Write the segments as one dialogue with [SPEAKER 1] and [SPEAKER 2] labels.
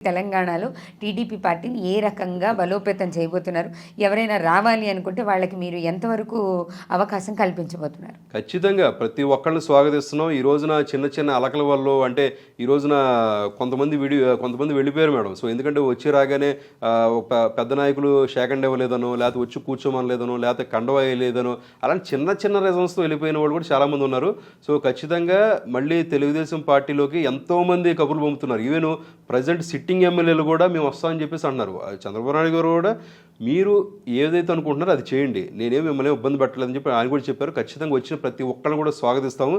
[SPEAKER 1] తెలంగాణలో టీడీపీ పార్టీని ఏ రకంగా బలోపేతం చేయబోతున్నారు? ఎవరైనా రావాలి అనుకుంటే వాళ్ళకి మీరు ఎంతవరకు అవకాశం కల్పించబోతున్నారు?
[SPEAKER 2] ఖచ్చితంగా ప్రతి ఒక్కళ్ళని స్వాగతిస్తున్నాం. ఈ రోజున చిన్న చిన్న అలకల వల్ల అంటే ఈ రోజున కొంతమంది వెళ్ళిపోయారు మేడం. సో ఎందుకంటే వచ్చి రాగానే ఒక పెద్ద నాయకులు షేకండ్ ఇవ్వలేదనో, లేకపోతే వచ్చి కూర్చోమనలేదనో, లేకపోతే కండవ వేయలేదనో, అలాంటి చిన్న చిన్న రీజన్స్తో వెళ్ళిపోయిన వాళ్ళు కూడా చాలామంది ఉన్నారు. సో ఖచ్చితంగా మళ్ళీ తెలుగుదేశం పార్టీలోకి ఎంతోమంది కబుర్లు పంపుతున్నారు. ఈవెన్ ప్రజెంట్ సిట్టింగ్ ఎమ్మెల్యేలు కూడా మేము వస్తామని చెప్పేసి అంటున్నారు. చంద్రబాబు నాయుడు గారు కూడా మీరు ఏదైతే అనుకుంటున్నారో అది చేయండి, నేనేం మిమ్మల్ని ఇబ్బంది పెట్టలేదని చెప్పి ఆయన కూడా చెప్పారు. ఖచ్చితంగా వచ్చిన ప్రతి ఒక్కరిని కూడా స్వాగతిస్తాము.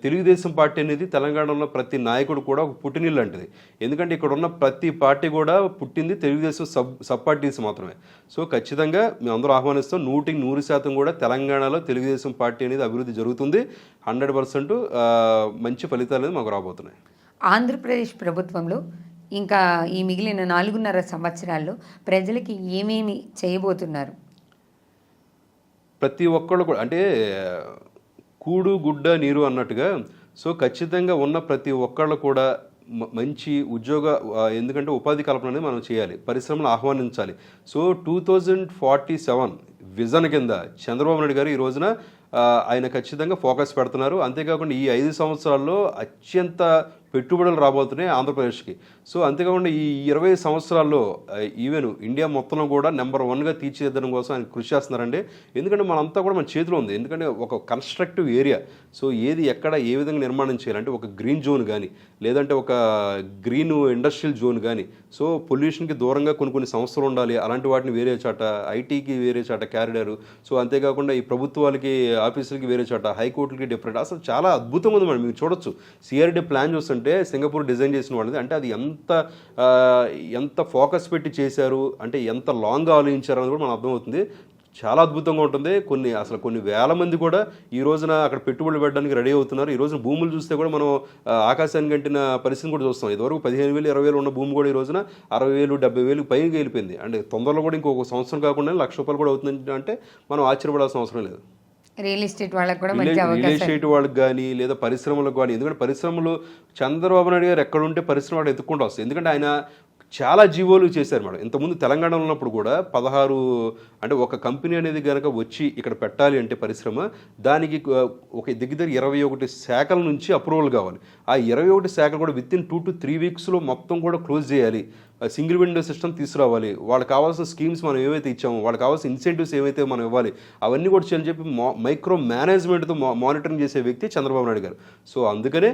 [SPEAKER 2] తెలుగుదేశం పార్టీ అనేది తెలంగాణలో ప్రతి నాయకుడు కూడా ఒక పుట్టినిల్లు లాంటిది. ఎందుకంటే ఇక్కడ ఉన్న ప్రతి పార్టీ కూడా పుట్టింది తెలుగుదేశం సబ్ పార్టీస్ మాత్రమే. సో ఖచ్చితంగా మేము అందరూ ఆహ్వానిస్తాం. 100% కూడా తెలంగాణలో తెలుగుదేశం పార్టీ అనేది అభివృద్ధి జరుగుతుంది. 100% మంచి ఫలితాలు అనేది మాకు రాబోతున్నాయి.
[SPEAKER 1] ఆంధ్రప్రదేశ్ ప్రభుత్వంలో ఇంకా ఈ మిగిలిన 4.5 సంవత్సరాల్లో ప్రజలకి ఏమేమి చేయబోతున్నారు?
[SPEAKER 2] ప్రతి ఒక్కళ్ళు కూడా అంటే కూడు గుడ్డ నీరు అన్నట్టుగా సో ఖచ్చితంగా ఉన్న ప్రతి ఒక్కళ్ళు కూడా మంచి ఎందుకంటే ఉపాధి కల్పన అనేది మనం చేయాలి, పరిశ్రమలు ఆహ్వానించాలి. సో 2047 విజన్ కింద చంద్రబాబు నాయుడు గారు ఈ రోజున ఆయన ఖచ్చితంగా ఫోకస్ పెడుతున్నారు. అంతేకాకుండా ఈ 5 సంవత్సరాల్లో అత్యంత పెట్టుబడులు రాబోతున్నాయి ఆంధ్రప్రదేశ్కి. సో అంతేకాకుండా ఈ 20 సంవత్సరాల్లో ఈవెన్ ఇండియా మొత్తంలో కూడా నెంబర్ 1గా తీర్చిదిద్దడం కోసం ఆయన కృషి చేస్తున్నారండి. ఎందుకంటే మనంతా కూడా మన చేతిలో ఉంది. ఎందుకంటే ఒక కన్స్ట్రక్టివ్ ఏరియా, సో ఏది ఎక్కడ ఏ విధంగా నిర్మాణం చేయాలంటే ఒక గ్రీన్ జోన్ కానీ, లేదంటే ఒక గ్రీన్ ఇండస్ట్రియల్ జోన్ కానీ, సో పొల్యూషన్కి దూరంగా కొన్ని సంస్థలు ఉండాలి. అలాంటి వాటిని వేరే చాట, ఐటీకి వేరే చాట క్యారిడారు, సో అంతేకాకుండా ఈ ప్రభుత్వాలకి ఆఫీసులకి వేరే చాట, హైకోర్టులకి డిఫరెంట్. అసలు చాలా అద్భుతంగా ఉంది మేడం. మీరు చూడొచ్చు సిఆర్డీ ప్లాన్ చూస్తుంటే సింగపూర్ డిజైన్ చేసిన వాళ్ళది. అంటే అది ఎంత ఫోకస్ పెట్టి చేశారు, అంటే ఎంత లాంగ్గా ఆలోచించారు అని కూడా మనకు అర్థమవుతుంది. చాలా అద్భుతంగా ఉంటుంది. కొన్ని వేల మంది కూడా ఈ రోజున అక్కడ పెట్టుబడులు పెట్టడానికి రెడీ అవుతున్నారు. ఈ రోజున భూములు చూస్తే కూడా మనం ఆకాశానికి గంటిన పరిస్థితిని కూడా చూస్తాం. ఇదివరకు 15,000, 20,000 ఉన్న భూమి కూడా ఈ రోజున 60,000, 70,000 పైకి వెళ్ళిపోయింది. అంటే తొందరలో కూడా ఇంకొక సంవత్సరం కాకుండా ₹1,00,000 కూడా అవుతుంది అంటే మనం ఆశ్చర్యపడాల్సిన అవసరం లేదు.
[SPEAKER 1] రియల్ ఎస్టేట్ వాళ్ళకి కూడా
[SPEAKER 2] రియల్ ఎస్టేట్ వాళ్ళకి కానీ, లేదా పరిశ్రమలకు కానీ. ఎందుకంటే పరిశ్రమలు చంద్రబాబు నాయుడు గారు ఎక్కడ ఉంటే పరిశ్రమ వాడు ఎత్తుక్కుంటూ వస్తాయి. ఎందుకంటే ఆయన చాలా జీవోలు చేశారు మేడం. ఇంతకుముందు తెలంగాణలో ఉన్నప్పుడు కూడా 16 అంటే ఒక కంపెనీ అనేది కనుక వచ్చి ఇక్కడ పెట్టాలి అంటే పరిశ్రమ, దానికి ఒక దగ్గర 21 శాఖల నుంచి అప్రూవల్ కావాలి. ఆ 21 శాఖలు కూడా వితిన్ 2 to 3 వీక్స్లో మొత్తం కూడా క్లోజ్ చేయాలి. సింగిల్ విండో సిస్టమ్ తీసుకురావాలి. వాళ్ళకి కావాల్సిన స్కీమ్స్ మనం ఏవైతే ఇచ్చామో, వాళ్ళకి కావాల్సిన ఇన్సెంటివ్స్ ఏవైతే మనం ఇవ్వాలి, అవన్నీ కూడా చేయాలని చెప్పి మైక్రో మేనేజ్మెంట్తో మానిటరింగ్ చేసే వ్యక్తి చంద్రబాబు నాయుడు గారు. సో అందుకనే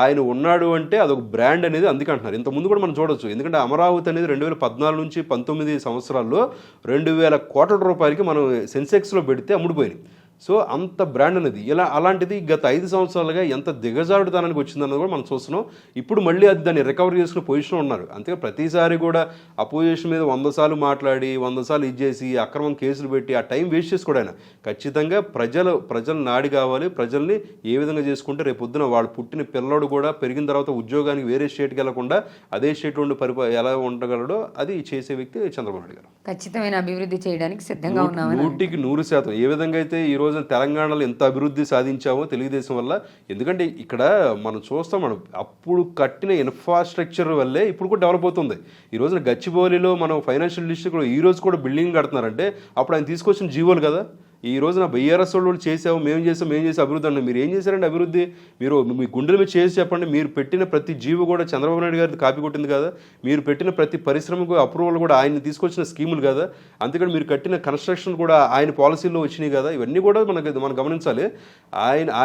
[SPEAKER 2] ఆయన ఉన్నాడు అంటే అదొక బ్రాండ్ అనేది అందుకే అంటున్నారు. ఇంతకుముందు కూడా మనం చూడొచ్చు. ఎందుకంటే అమరావతి అనేది 2014 నుంచి 19 సంవత్సరాల్లో 2,000 కోట్ల రూపాయలకి మనం సెన్సెక్స్లో పెడితే అమ్ముడుపోయినాయి. సో అంత బ్రాండ్ అనేది అలాంటిది గత 5 సంవత్సరాలుగా ఎంత దిగజారుడుతనానికి వచ్చిందన్నది కూడా మనం చూస్తున్నాం. ఇప్పుడు మళ్ళీ అది దాన్ని రికవరీ చేసుకునే పొజిషన్లో ఉన్నారు. అంతే ప్రతిసారి కూడా అపోజిషన్ మీద 100 సార్లు మాట్లాడి 100 సార్లు ఇచ్చేసి అక్రమం కేసులు పెట్టి ఆ టైం వేస్ట్ చేసుకోవడం ఆయన. ఖచ్చితంగా ప్రజలు నాడి కావాలి. ప్రజల్ని ఏ విధంగా చేసుకుంటే రేపు పొద్దున వాళ్ళు పుట్టిన పిల్లడు కూడా పెరిగిన తర్వాత ఉద్యోగానికి వేరే స్టేట్కి వెళ్లకుండా అదే స్టేట్ ఉండి ఎలా ఉండగలడో అది చేసే వ్యక్తి చంద్రబాబు నాయుడు గారు.
[SPEAKER 1] ఖచ్చితమైన అభివృద్ధి చేయడానికి సిద్ధంగా ఉన్నామని
[SPEAKER 2] 100% ఏ విధంగా అయితే ఈ రోజున తెలంగాణలో ఎంత అభివృద్ధి సాధించామో తెలుగుదేశం వల్ల. ఎందుకంటే ఇక్కడ మనం చూస్తాం, మనం అప్పుడు కట్టిన ఇన్ఫ్రాస్ట్రక్చర్ వల్లే ఇప్పుడు కూడా డెవలప్ అవుతుంది. ఈ రోజున గచ్చిబౌలిలో మనం ఫైనాన్షియల్ డిస్ట్రిక్ట్లో ఈ రోజు కూడా బిల్డింగ్ కడుతున్నారంటే అప్పుడు ఆయన తీసుకొచ్చిన జీవోలు కదా. ఈ రోజున బీఆర్ఎస్ వాళ్ళు చేసాము, మేము చేసాం అభివృద్ధి అన్న. మీరు ఏం చేశారండి అభివృద్ధి? మీరు మీ గుండెల మీద చేసి చెప్పండి. మీరు పెట్టిన ప్రతి జీవో కూడా చంద్రబాబు నాయుడు గారి కాపీ కొట్టింది కదా. మీరు పెట్టిన ప్రతి పరిశ్రమకు అప్రూవల్ కూడా ఆయన తీసుకొచ్చిన స్కీములు కదా. అంతేకాదు మీరు కట్టిన కన్స్ట్రక్షన్ కూడా ఆయన పాలసీల్లో వచ్చినాయి కదా. ఇవన్నీ కూడా మనం గమనించాలి.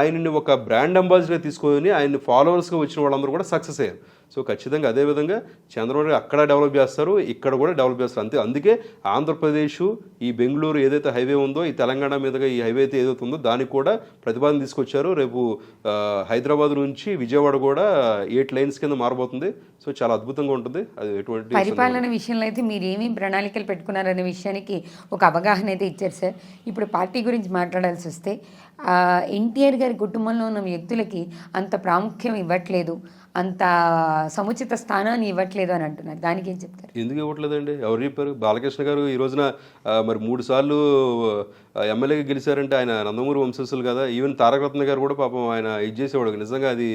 [SPEAKER 2] ఆయనని ఒక బ్రాండ్ అంబాసిడర్గా తీసుకొని ఆయన ఫాలోవర్స్గా వచ్చిన వాళ్ళందరూ కూడా సక్సెస్ అయ్యారు. సో ఖచ్చితంగా అదేవిధంగా చంద్రబాబు అక్కడ డెవలప్ చేస్తారు, ఇక్కడ కూడా డెవలప్ చేస్తారు. అందుకే ఆంధ్రప్రదేశ్ ఈ బెంగళూరు ఏదైతే హైవే ఉందో, ఈ తెలంగాణ మీదుగా ఈ హైవే అయితే ఏదైతే ఉందో దానికి కూడా ప్రతిపాదన తీసుకొచ్చారు. రేపు హైదరాబాద్ నుంచి విజయవాడ కూడా 8 lanes కింద మారబోతుంది. సో చాలా అద్భుతంగా ఉంటుంది. అది ఎటువంటి
[SPEAKER 1] పరిపాలన విషయంలో అయితే మీరు ఏమేమి ప్రణాళికలు పెట్టుకున్నారనే విషయానికి ఒక అవగాహన అయితే ఇచ్చారు సార్. ఇప్పుడు పార్టీ గురించి మాట్లాడాల్సి వస్తే ఎన్టీఆర్ గారి కుటుంబంలో ఉన్న వ్యక్తులకి అంత ప్రాముఖ్యం ఇవ్వట్లేదు, అంత సముచిత స్థానాన్ని ఇవ్వట్లేదు అని అంటున్నారు. దానికి ఏం చెప్తారు?
[SPEAKER 2] ఎందుకు ఇవ్వట్లేదండి? ఎవరు చెప్పారు? బాలకృష్ణ గారు ఈ రోజున మరి 3 సార్లు ఎమ్మెల్యేగా గెలిచారంటే ఆయన నందమూరి వంశస్థులు కదా. ఈవెన్ తారక రత్న గారు కూడా పాపం ఆయన ఇది చేసేవాడు, నిజంగా అది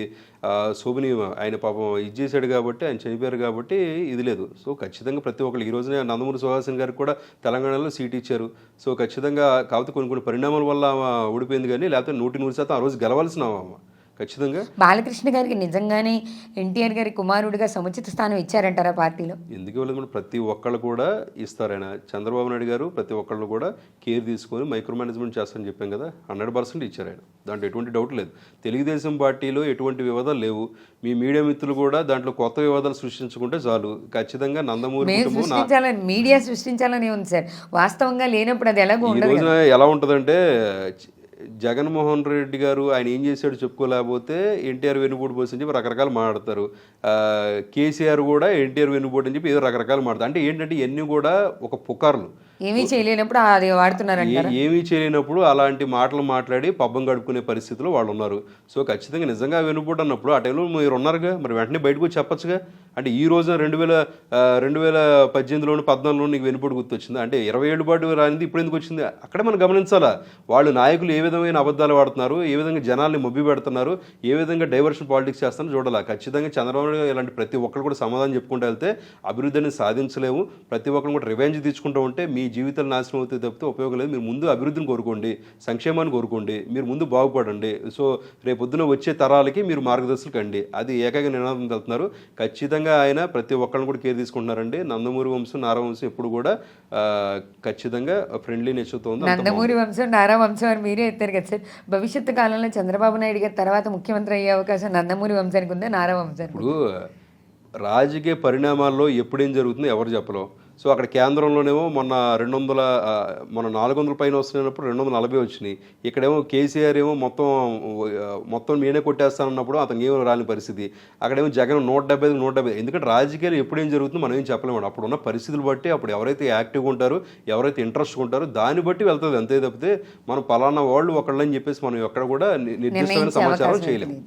[SPEAKER 2] శోభనీయం. ఆయన పాపం ఇది చేశాడు కాబట్టి, ఆయన చనిపోయారు కాబట్టి ఇది లేదు. సో ఖచ్చితంగా ప్రతి ఒక్కరు ఈ రోజున నందమూరి సుహాసిని గారికి కూడా తెలంగాణలో సీట్ ఇచ్చారు. సో ఖచ్చితంగా కాకపోతే కొన్ని పరిణామాల వల్ల ఆమె ఓడిపోయింది, కానీ లేకపోతే 100% ఆ రోజు గెలవాల్సిన ఆమె ఖచ్చితంగా.
[SPEAKER 1] బాలకృష్ణ గారికి నిజంగానే ఎన్టీఆర్ గారి కుమారుడిగా సముచిత స్థానం ఇచ్చారంటారా పార్టీలో?
[SPEAKER 2] ఎందుకు ఇవ్వలేదు మేడం, ప్రతి ఒక్కళ్ళు కూడా ఇస్తారు. ఆయన చంద్రబాబు నాయుడు గారు ప్రతి ఒక్కళ్ళు కూడా కేర్ తీసుకొని మైక్రో మేనేజ్మెంట్ చేస్తారని చెప్పాం కదా, 100% ఇచ్చారు ఆయన, దాంట్లో ఎటువంటి డౌట్ లేదు. తెలుగుదేశం పార్టీలో ఎటువంటి వివాదాలు లేవు. మీ మీడియా మిత్రులు కూడా దాంట్లో కొత్త వివాదాలు సృష్టించుకుంటే చాలు. ఖచ్చితంగా నందమూరి కుటుంబం
[SPEAKER 1] మీడియా సృష్టించాలని ఉంది సార్, వాస్తవంగా లేనప్పుడు అది ఎలాగో
[SPEAKER 2] ఈ రోజున ఎలా ఉంటుందంటే, జగన్మోహన్ రెడ్డి గారు ఆయన ఏం చేశాడు చెప్పుకోలేకపోతే ఎన్టీఆర్ వెన్నుపోటు పోసి అని చెప్పి రకరకాలు మాట్లాడతారు. కేసీఆర్ కూడా ఎన్టీఆర్ వెన్నుపోటు అని చెప్పి ఏదో రకరకాలు మాట్లాడతారు. అంటే ఏంటంటే ఇవన్నీ కూడా ఒక పుకార్లు,
[SPEAKER 1] ఏమీ చేయలేనప్పుడు అది వాడుతున్నారంట.
[SPEAKER 2] ఏమీ చేయలేనప్పుడు అలాంటి మాటలు మాట్లాడి పబ్బం గడుపుకునే పరిస్థితిలో వాళ్ళు ఉన్నారు. సో ఖచ్చితంగా నిజంగా వెనుపోటు అన్నప్పుడు ఆ టైంలో మీరు ఉన్నారుగా, మరి వెంటనే బయటకు వచ్చి చెప్పచ్చుగా. అంటే ఈ రోజున 2018లోను 14లోను నీకు వెనుపోటు గుర్తొచ్చింది అంటే 20 ఏళ్ళు పాటు రానిది ఇప్పుడు ఎందుకు వచ్చింది? అక్కడే మనం గమనించాలా, వాళ్ళు నాయకులు ఏ విధమైన అబద్ధాలు వాడుతున్నారు, ఏ విధంగా జనాల్ని మొబ్బి పెడుతున్నారు, ఏ విధంగా డైవర్షన్ పాలిటిక్స్ చేస్తారో చూడాలి. ఖచ్చితంగా చంద్రబాబు నాయుడు ఇలాంటి ప్రతి ఒక్కరు కూడా సమాధానం చెప్పుకుంటూ వెళ్తే అభివృద్ధిని సాధించలేము. ప్రతి ఒక్కరు కూడా రివెంజ్ తీసుకుంటూ ఉంటే మీ జీవితాలు నాశనం అవుతాయి తప్పితే ఉపయోగం లేదు. మీరు ముందు అభివృద్ధిని కోరుకోండి, సంక్షేమాన్ని కోరుకోండి, మీరు ముందు బాగుపడండి. సో రేపొద్దున వచ్చే తరాలకి మీరు మార్గదర్శకులు కండి, అది ఏకైక నినాదం వెళ్తున్నారు. ఖచ్చితంగా ఆయన ప్రతి ఒక్కరిని కూడా కేర్ తీసుకుంటున్నారండి. నందమూరి వంశం, నారా వంశం ఎప్పుడు కూడా ఖచ్చితంగా ఫ్రెండ్లీ నేచర్తో ఉంది.
[SPEAKER 1] నందమూరి వంశం, నారా వంశం అని మీరే ఎత్తారు కదా సార్. భవిష్యత్తు కాలంలో చంద్రబాబు నాయుడు గారి తర్వాత ముఖ్యమంత్రి అయ్యే అవకాశం నందమూరి వంశానికి ఉందా, నారా వంశానికి?
[SPEAKER 2] ఇప్పుడు రాజకీయ పరిణామాల్లో ఎప్పుడేం జరుగుతుందో ఎవరు చెప్పలేం. సో అక్కడ కేంద్రంలోనేమో మొన్న 400 పైన వస్తున్నప్పుడు 240 వచ్చినాయి. ఇక్కడేమో కేసీఆర్ ఏమో మొత్తం నేనే కొట్టేస్తానన్నప్పుడు అతనికి ఏమో రాని పరిస్థితి. అక్కడేమో జగన్ 170. ఎందుకంటే రాజకీయాలు ఎప్పుడేం జరుగుతుందో మనం ఏం చెప్పలేము. అప్పుడు ఉన్న పరిస్థితులు బట్టి, అప్పుడు ఎవరైతే యాక్టివ్గా ఉంటారో, ఎవరైతే ఇంట్రెస్ట్గా ఉంటారో దాన్ని బట్టి వెళ్తుంది. అంతే తప్పితే మనం పలానా వాళ్ళు ఒకళ్ళని చెప్పేసి మనం ఎక్కడ కూడా నిర్దిష్టమైన సమాచారం చేయలేము.